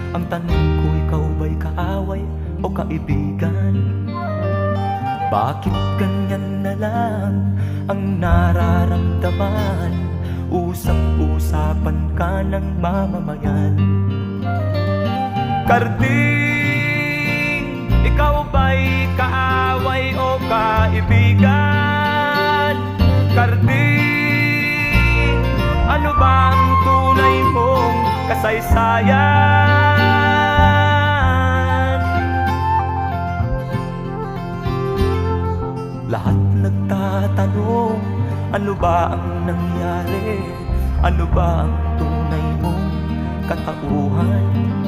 Ang tanong ko, ikaw ba'y kaaway o kaibigan? Bakit ganyan na lang ang nararamdaman? Usap-usapan ka ng mamamayan. Karding, ikaw ba'y kaaway o kaibigan? Karding, ano ba ang tunay mong kasaysayan? Lahat nagtatanong, ano ba ang nangyari? Ano ba ang tunay mong katauhan?